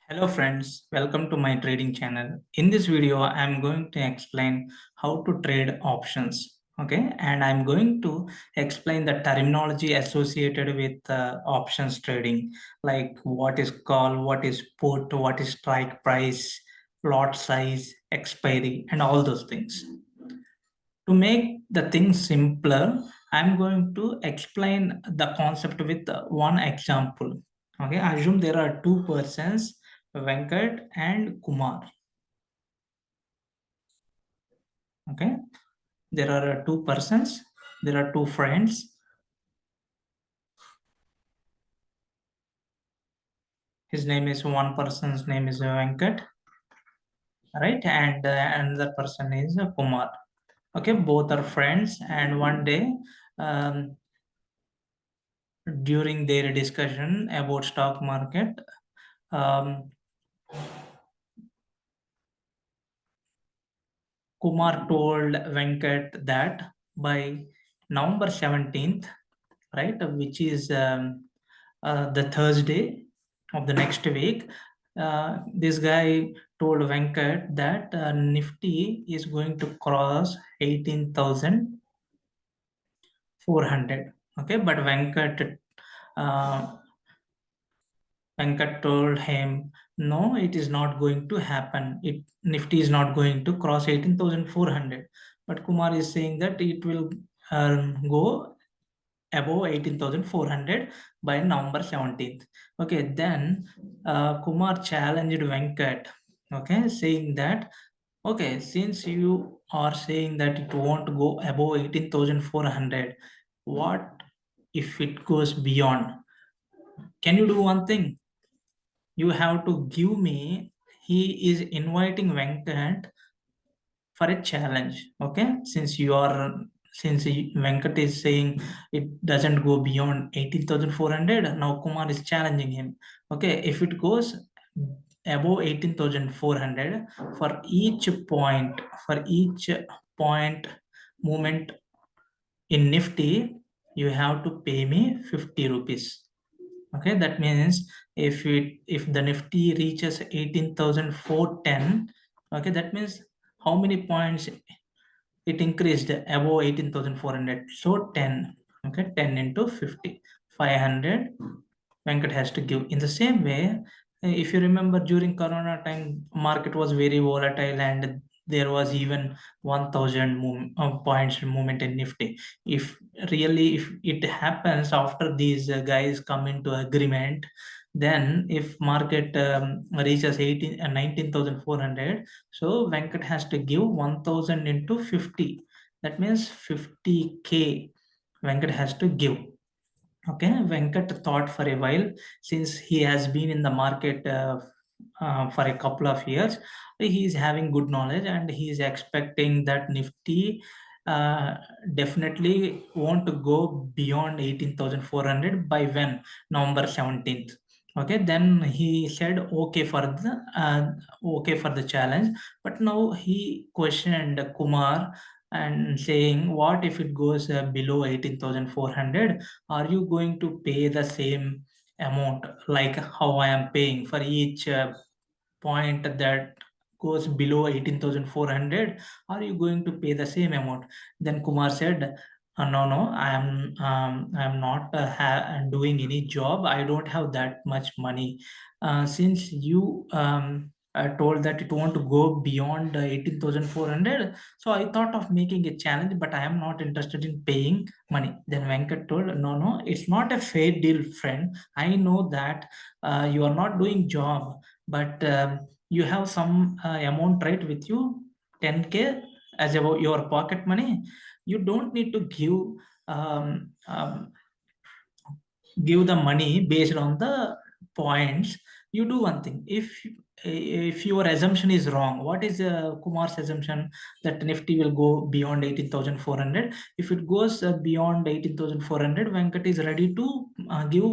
Hello friends, welcome to my trading channel. In this video, I'm going to explain how to trade options. Okay, and I'm going to explain the terminology associated with options trading, like what is call, what is put, what is strike price, lot size, expiry, and all those things. To make the thing simpler, I'm going to explain the concept with one example. Okay, I assume there are two persons, Venkat and Kumar. Okay, there are two persons, there are two friends. His name is one person's name is Venkat, right? And another person is Kumar. Okay, both are friends, and one day, um, during their discussion about stock market, um, Kumar told Venkat that by November 17th, right, which is the Thursday of the next week, this guy told Venkat that Nifty is going to cross 18,400. Okay, but uh, Venkat told him, no, it is not going to happen. Nifty is not going to cross 18,400. But Kumar is saying that it will go above 18,400 by November 17th. Okay, then Kumar challenged Venkat, okay, saying that, okay, since you are saying that it won't go above 18,400, what if it goes beyond? Can you do one thing? You have to give me. He is inviting Venkat for a challenge. Okay, Venkat is saying it doesn't go beyond 18,400, now Kumar is challenging him. Okay, if it goes above 18,400, for each point, for each point movement in Nifty, you have to pay me 50 rupees. Okay, that means if the Nifty reaches 18,410, okay, that means how many points it increased above 18,400? So 10. Okay, 10 into 50, 500 Venkat has to give. In the same way, if you remember, during Corona time, market was very volatile and there was even 1,000 points movement in Nifty. If really, if it happens after these guys come into agreement, then if market reaches 19,400, so Venkat has to give 1,000 into 50. That means 50K Venkat has to give. Okay, Venkat thought for a while, since he has been in the market for a couple of years. He is having good knowledge and he is expecting that Nifty definitely won't go beyond 18,400 by when? November 17th. Okay, then he said okay for the challenge, but now he questioned Kumar and saying, what if it goes below 18,400? Are you going to pay the same amount like how I am paying for each point that goes below 18,400? Are you going to pay the same amount? Then Kumar said, no, I am not doing any job. I don't have that much money. Since you told that it won't go beyond 18,400, so I thought of making a challenge, but I am not interested in paying money. Then Venkat told, no, it's not a fair deal, friend. I know that you are not doing job, but you have some amount right with you, 10K as about your pocket money. You don't need to um, um, give the money based on the points. You do one thing. If your assumption is wrong, what is Kumar's assumption? That Nifty will go beyond 18,400. If it goes beyond 18,400, Venkat is ready to give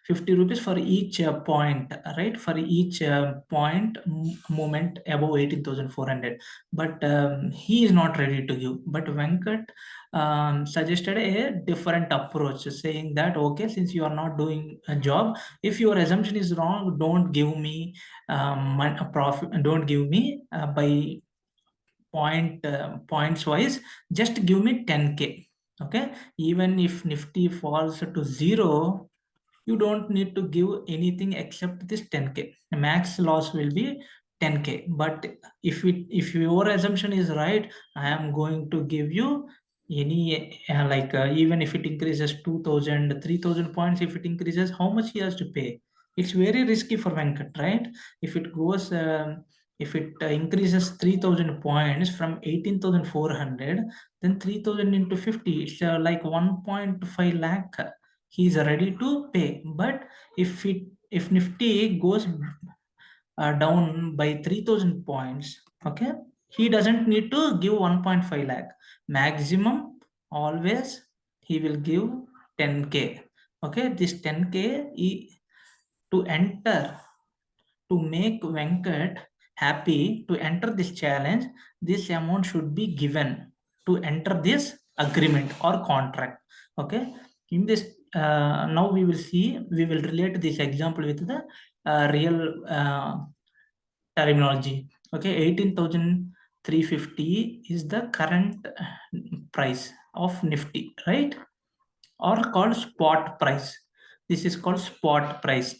50 rupees for each point, right? For each point moment above 18,400. But he is not ready to give. But Venkat suggested a different approach, saying that okay, since you are not doing a job, if your assumption is wrong, don't give me a profit, don't give me by points wise, just give me 10k. Okay, even if nifty falls to zero, you don't need to give anything except this 10k. The max loss will be 10k. But if your assumption is right, I am going to give you any even if it increases 2000, 3000 points, if it increases, how much he has to pay? It's very risky for Venkat, right? If it goes if it increases 3000 points from 18,400, then 3000 into 50, it's like 1.5 lakh he's ready to pay. But if nifty goes down by 3000 points, okay, he doesn't need to give 1.5 lakh. Maximum always he will give 10k. Okay, this 10k to enter, to make Venkat happy to enter this challenge, this amount should be given to enter this agreement or contract. Okay, in this now we will see, we will relate this example with the real terminology. Okay, 18,350 is the current price of nifty, right? Or called spot price. This is called spot price.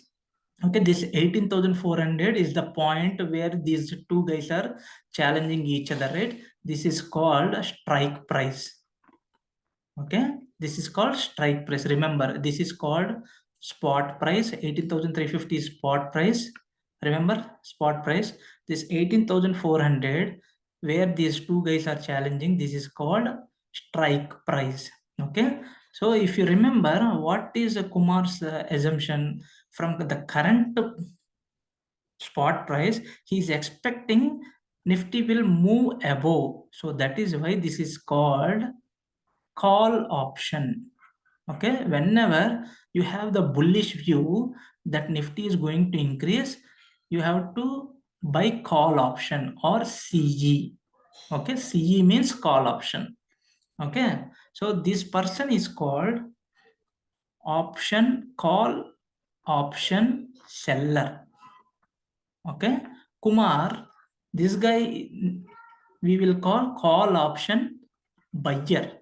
Okay, this 18,400 is the point where these two guys are challenging each other, right? This is called a strike price. Okay, this is called strike price. Remember, this is called spot price. 18,350 is spot price. Remember, spot price. This 18,400 where these two guys are challenging, this is called strike price. Okay, so if you remember, what is Kumar's assumption from the current spot price? He is expecting nifty will move above, so that is why this is called call option. Okay, whenever you have the bullish view that nifty is going to increase, you have to buy call option or CE. Okay, CE means call option. Okay, so this person is called option call option seller. Okay, Kumar, this guy we will call option buyer.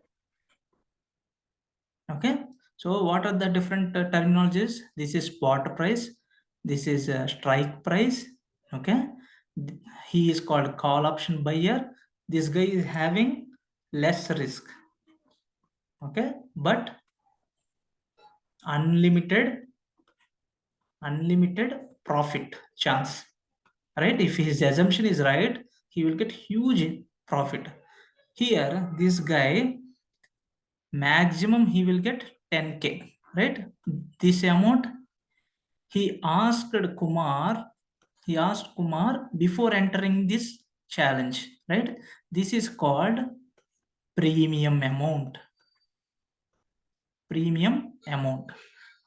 Okay, so what are the different terminologies? This is spot price, this is strike price. Okay, he is called call option buyer. This guy is having less risk, okay, but unlimited profit chance, right? If his assumption is right, he will get huge profit. Here this guy, maximum he will get 10k, right? This amount he asked Kumar, he asked Kumar before entering this challenge, right? This is called premium amount. Premium amount.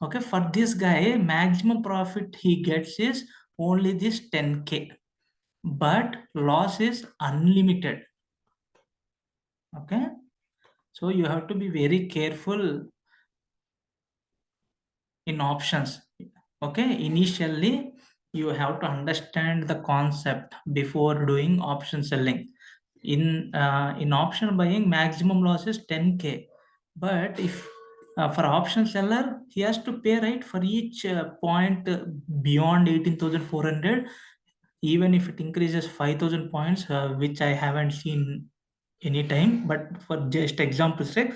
Okay, for this guy, maximum profit he gets is only this 10k, but loss is unlimited. Okay, so you have to be very careful in options. Okay, initially you have to understand the concept before doing option selling. In option buying, maximum loss is 10k, but if for option seller, he has to pay, right, for each point beyond 18,400. Even if it increases 5,000 points, which I haven't seen any time, but for just example sake,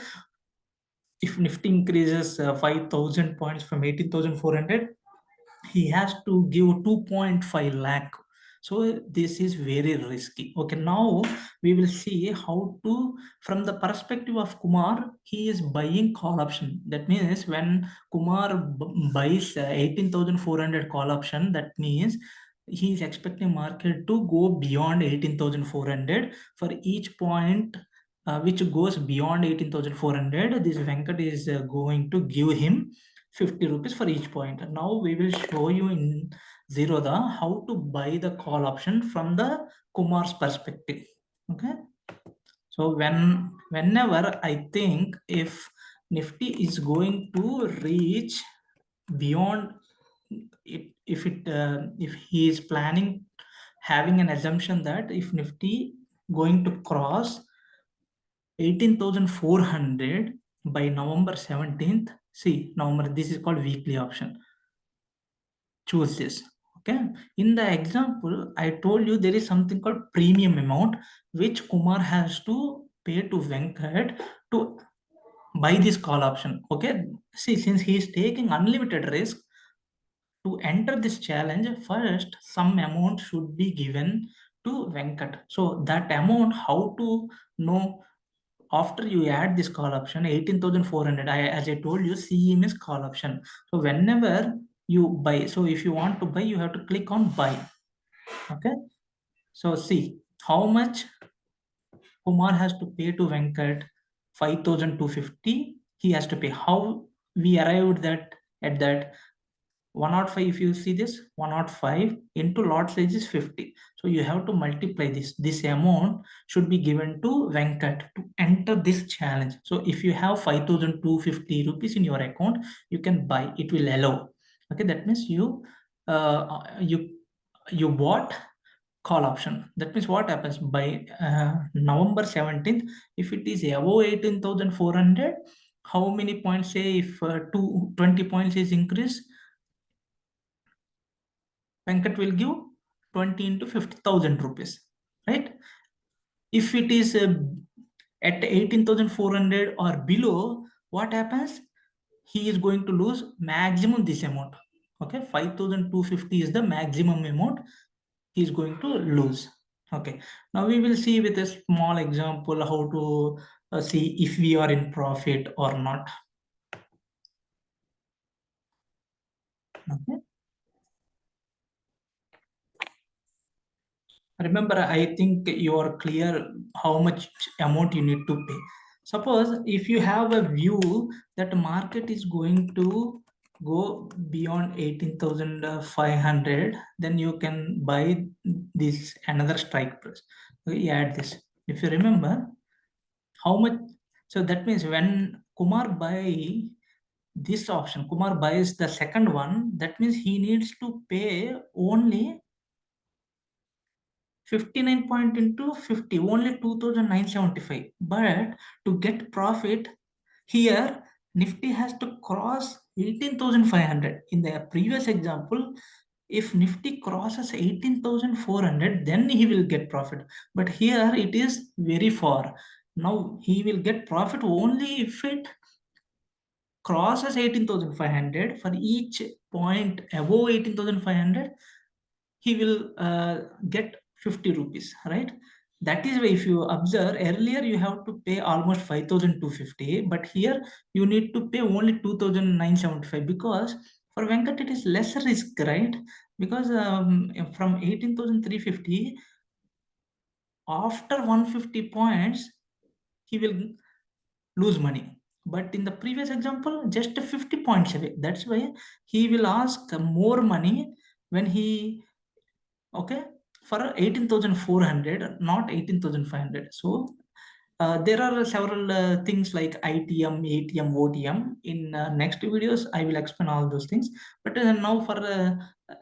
if nifty increases 5,000 points from 18,400, he has to give 2.5 lakh. So this is very risky. Okay, now we will see how to, from the perspective of Kumar, he is buying call option. That means when Kumar buys 18,400 call option, that means he is expecting market to go beyond 18,400. For each point which goes beyond 18,400, this Venkat is going to give him 50 rupees for each point. Now we will show you in Zerodha how to buy the call option from the Kumar's perspective. Okay, So whenever I think if Nifty is going to reach beyond it, if he is planning, having an assumption that if Nifty going to cross 18,400 by November 17th, see November, this is called weekly option. Choose this. Okay. In the example, I told you there is something called premium amount which Kumar has to pay to Venkat to buy this call option. Okay. See, since he is taking unlimited risk, to enter this challenge, first some amount should be given to Venkat. So that amount, how to know? After you add this call option 18,400, as I told you, CE means call option. So whenever you buy, so if you want to buy, you have to click on buy. Okay. So see how much Kumar has to pay to Venkat. 5,250 he has to pay. How we arrived that at that 105, if you see this 105 into lot size is 50, so you have to multiply this amount should be given to Venkat to enter this challenge. So if you have 5,250 rupees in your account, you can buy, it will allow. Okay, that means you bought call option. That means what happens by November 17th, if it is above 18,400, how many points, say if 20 points is increased, Venkat will give 20 into 50,000 rupees, right? If it is at 18,400 or below, what happens? He is going to lose maximum this amount. Okay, 5,250 is the maximum amount he is going to lose. Okay, now we will see with a small example how to see if we are in profit or not. Okay. Remember, I think you are clear how much amount you need to pay. Suppose if you have a view that market is going to go beyond 18,500, then you can buy this another strike price. Okay, add this. If you remember how much, so that means when Kumar buy this option, Kumar buys the second one, that means he needs to pay only 59 point into 50, only 2,975. But to get profit here, Nifty has to cross 18,500. In the previous example, if Nifty crosses 18,400, then he will get profit. But here it is very far. Now he will get profit only if it crosses 18,500. For each point above 18,500, he will get 50 rupees, right? That is why if you observe earlier, you have to pay almost 5,250, but here you need to pay only 2,975 because for Venkat it is less risk, right? Because from 18,350, after 150 points, he will lose money. But in the previous example, just 50 points away. That's why he will ask more money when he, okay, for 18,400, not 18,500. So there are several things like ITM, ATM, OTM. In next videos, I will explain all those things. But now for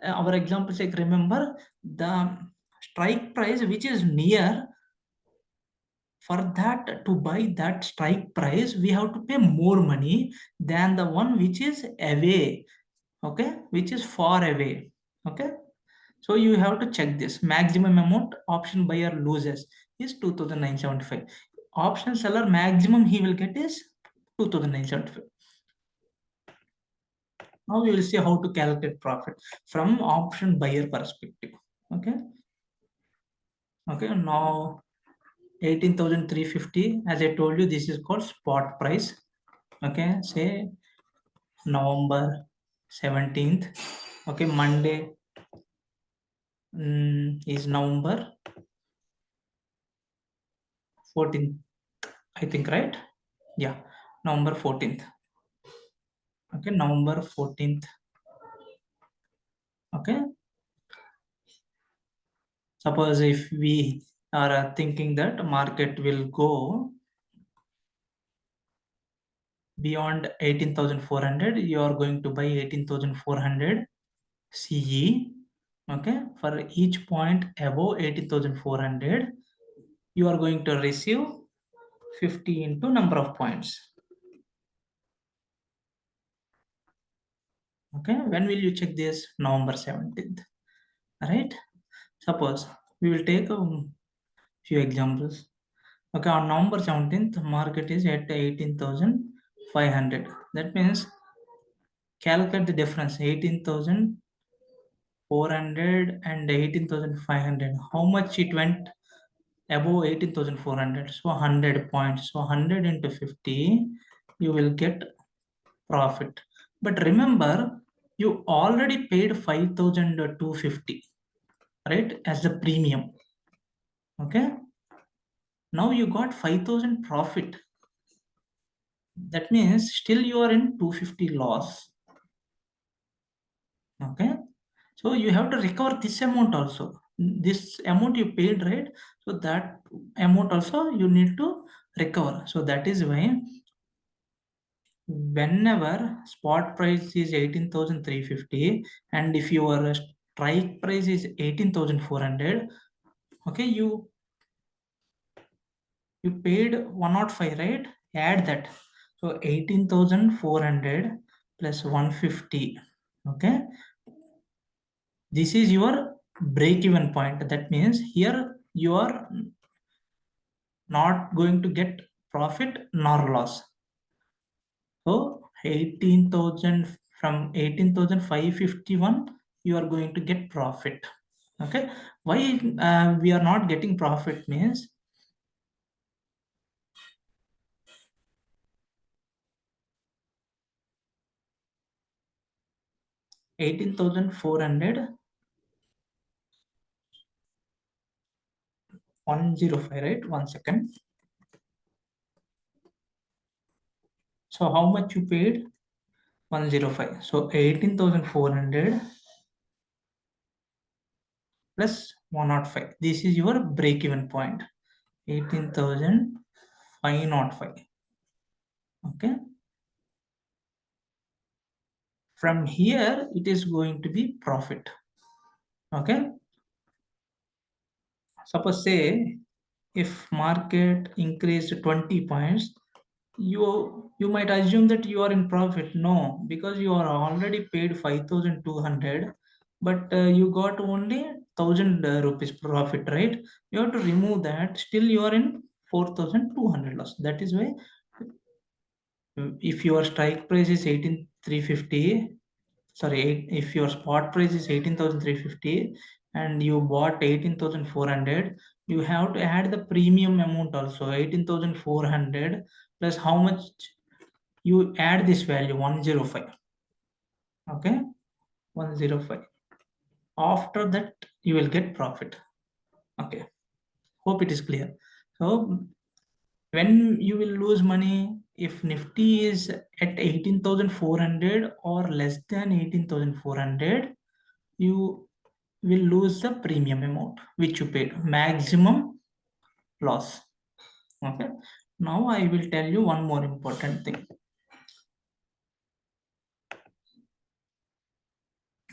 our example sake, remember the strike price which is near, for that to buy that strike price, we have to pay more money than the one which is away, okay, which is far away. Okay. So you have to check this. Maximum amount option buyer loses is 2,975. Option seller maximum he will get is 2,975. Now we will see how to calculate profit from option buyer perspective. Okay. Okay. Now 18,350. As I told you, this is called spot price. Okay. Say November 17th. Okay. Monday is November 14th. I think, right? Yeah, November 14th. Okay, November 14th. Okay. Suppose if we are thinking that market will go beyond 18,400, you are going to buy 18,400 CE. Okay, for each point above 18,400, you are going to receive 50 into number of points. Okay, when will you check this? November 17th, right? Suppose we will take a few examples. Okay, on November 17th, market is at 18,500. That means calculate the difference 18,400 and 18,500. How much it went above 18,400? So 100 points. So 100 into 50, you will get profit. But remember, you already paid 5,250, right, as the premium. Okay, now you got 5,000 profit. That means still you are in 250 loss. Okay, so you have to recover this amount also. This amount you paid, right? So that amount also you need to recover. So that is why whenever spot price is 18,350 and if your strike price is 18,400, okay, you paid 105, right? Add that. So 18,400 plus 150. Okay, this is your break even point. That means here you are not going to get profit nor loss. So 18,000 from 18,551, you are going to get profit. Okay, why we are not getting profit means 18,400 105, right? 1 second. So how much you paid? 105. So 18,400 plus 105. This is your break even point. 18,505. Okay. From here, it is going to be profit. Okay. Suppose say if market increased 20 points, you might assume that you are in profit. No, because you are already paid 5,200, but you got only 1,000 rupees profit, right? You have to remove that. Still, you are in 4,200 loss. That is why if your strike price is 18,350, sorry, if your spot price is 18,350 and you bought 18,400, you have to add the premium amount also 18,400 plus how much you add this value 105. Okay, 105. After that, you will get profit. Okay, hope it is clear. So when you will lose money if Nifty is at 18,400 or less than 18,400, you will lose the premium amount which you paid, maximum loss. Okay, now I will tell you one more important thing.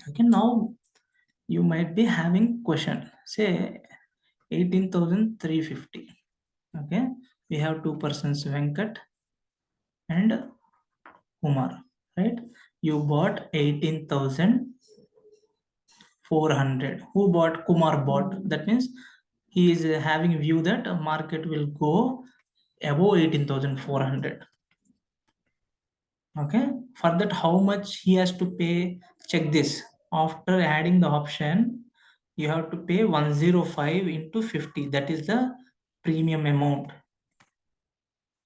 Okay, now you might be having question, say 18,350. Okay, we have two persons, Venkat and Kumar, right? You bought 18,400. Who bought? Kumar bought. That means he is having view that market will go above 18,400. Okay, for that how much he has to pay? Check this. After adding the option, you have to pay 105 into 50. That is the premium amount.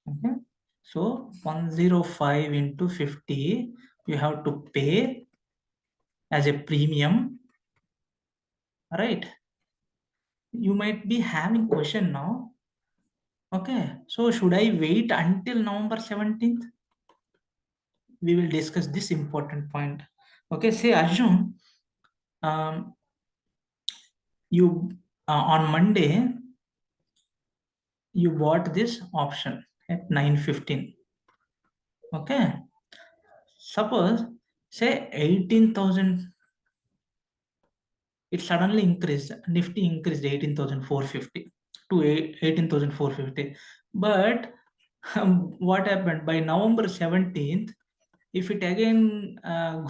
Okay, so 105 into 50 you have to pay as a premium, right? You might be having question now. Okay, so should I wait until November 17th? We will discuss this important point. Okay, say assume um, you on Monday You bought this option at 9:15. Okay. Suppose say 18,000, it suddenly increased. Nifty increased 18,450 to 18,450. But what happened by November 17th? If it again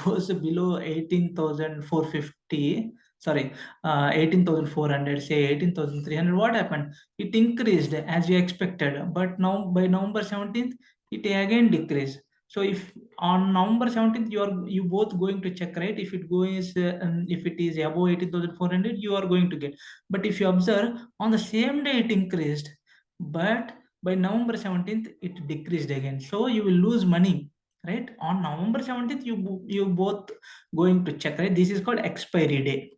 goes below 18,450, sorry, 18,400, say 18,300, what happened? It increased as you expected, but now by November 17th, it again decreased. So if on November 17th, you both going to check, right? If it goes, if it is above 18,400, you are going to get. But if you observe, on the same day it increased, but by November 17th, it decreased again. So you will lose money, right? On November 17th, you both going to check, right? This is called expiry day,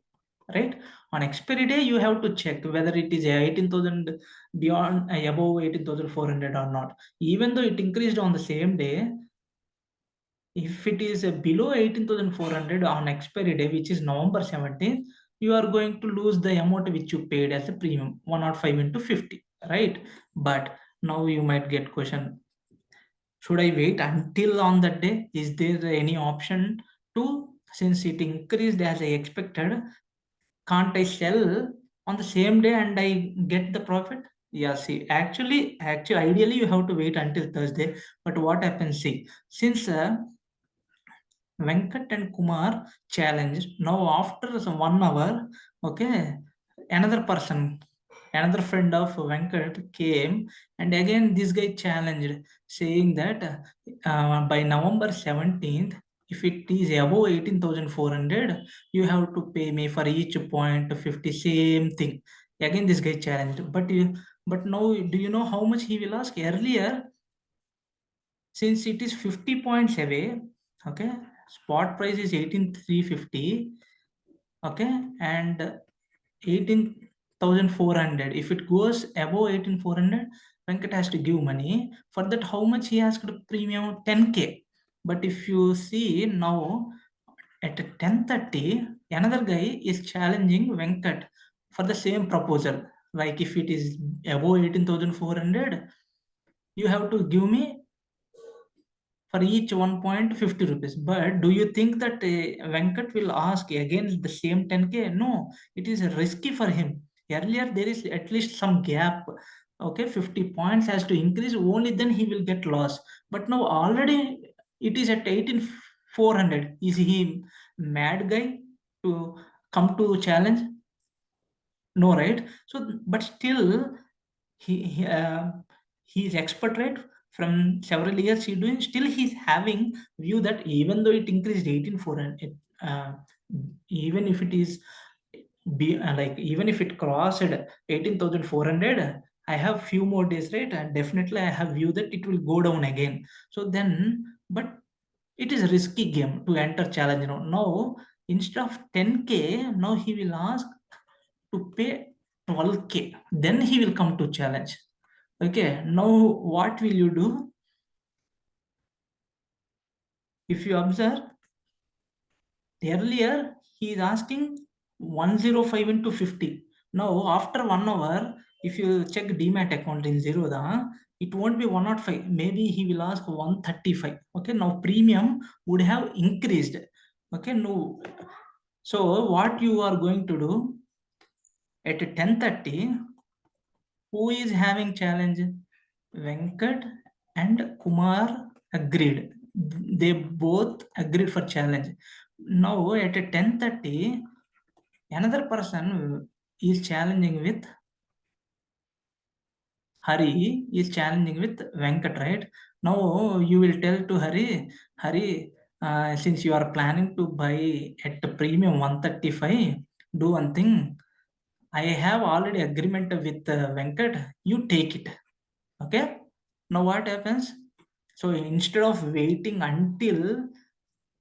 right? On expiry day, you have to check whether it is 18,000 beyond, above 18,400 or not. Even though it increased on the same day, if it is below 18,400 on expiry day, which is November 17th, you are going to lose the amount which you paid as a premium, 105 into 50, right? But now you might get question, should I wait until on that day? Is there any option to, since it increased as I expected, can't I sell on the same day and I get the profit? Yeah, see, actually, ideally you have to wait until Thursday. But what happens? See, since Venkat and Kumar challenged, now after some 1 hour, okay, another person, another friend of Venkat came, and again this guy challenged, saying that by November 17th, if it is above 18,400, you have to pay me for each point 50, same thing. Again, this guy challenged, but now, do you know how much he will ask? Earlier, since it is 50 points away, okay, spot price is 18,350, okay, and 18,400. If it goes above 18,400, Venkat has to give money. For that, how much he asked premium? 10K. But if you see now at 10:30, another guy is challenging Venkat for the same proposal. Like if it is above 18,400, you have to give me for each 1.50 rupees. But do you think that Venkat will ask again the same 10K? No, it is risky for him. Earlier, there is at least some gap. Okay, 50 points has to increase, only then he will get loss. But now already it is at 18,400. Is he mad guy to come to challenge? No, right? So, but still, he is expert, right? From several years he doing, still he's having view that even though it increased 18 and even if it is like even if it crossed 18,400, I have few more days, right? And definitely I have view that it will go down again. So then, but it is a risky game to enter challenge. Now instead of 10K, now he will ask to pay 12K. Then he will come to challenge. Okay, now what will you do? If you observe, earlier he is asking 105 into 50. Now, after 1 hour, if you check Demat account in Zerodha, it won't be 105. Maybe he will ask 135. Okay, now premium would have increased. Okay, no. So, what you are going to do at 10:30, who is having challenge? Venkat and Kumar agreed. They both agreed for challenge. Now at 10:30, another person is challenging with Hari is challenging with Venkat, right? Now you will tell to Hari, since you are planning to buy at the premium 135, do one thing. I have already agreement with Venkat. You take it. Okay. Now what happens? So instead of waiting until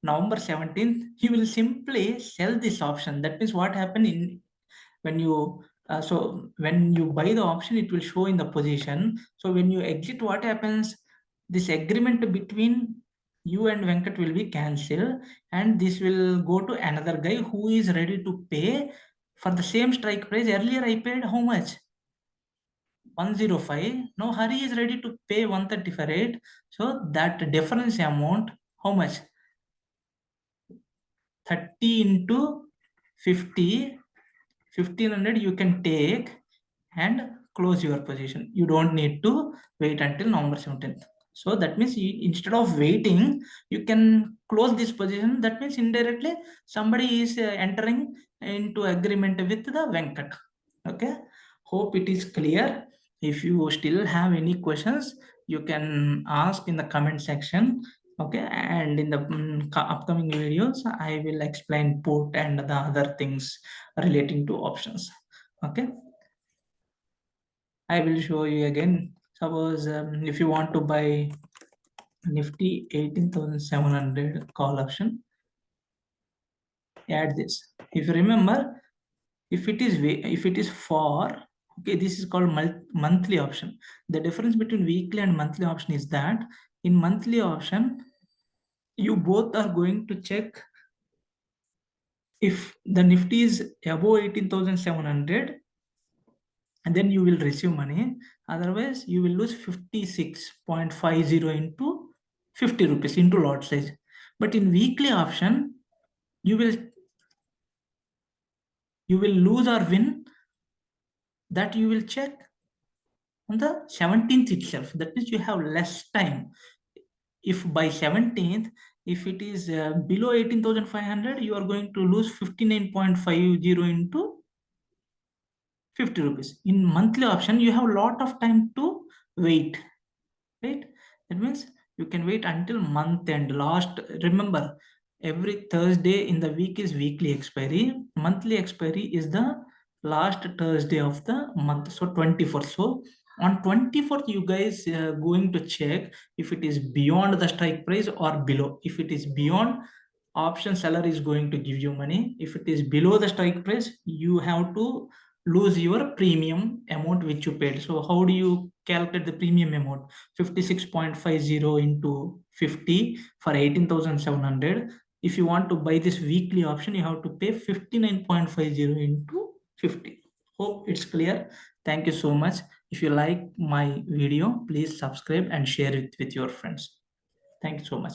November 17th, he will simply sell this option. That means what happened in when you so when you buy the option, it will show in the position. So when you exit, what happens? This agreement between you and Venkat will be cancelled, and this will go to another guy who is ready to pay for the same strike price. Earlier, I paid how much? 105. Now Hari is ready to pay 135, right? So that difference amount, how much? 30 into 50, 1500 you can take and close your position. You don't need to wait until November 17th. So that means instead of waiting, you can close this position. That means indirectly somebody is entering into agreement with the Venkat. Okay. Hope it is clear. If you still have any questions, you can ask in the comment section. Okay, and in the upcoming videos, I will explain put and the other things relating to options. Okay, I will show you again. Suppose if you want to buy Nifty 18,700 call option, add this. If you remember, if it is for, okay, this is called monthly option. The difference between weekly and monthly option is that in monthly option, you both are going to check if the Nifty is above 18,700, and then you will receive money. Otherwise, you will lose 56.50 into 50 rupees into lot size. But in weekly option, you will lose or win, that you will check on the 17th itself. That means you have less time. If by 17th, if it is below 18,500, you are going to lose 59.50 into 50 rupees. In monthly option, you have a lot of time to wait, right? That means you can wait until month end. Last, remember, every Thursday in the week is weekly expiry. Monthly expiry is the last Thursday of the month. So 24th. So on 24th, you guys going to check if it is beyond the strike price or below. If it is beyond, option seller is going to give you money. If it is below the strike price, you have to lose your premium amount which you paid. So how do you calculate the premium amount? 56.50 into 50 for 18,700. If you want to buy this weekly option, you have to pay 59.50 into 50. Hope it's clear. Thank you so much. If you like my video, please subscribe and share it with your friends. Thank you so much.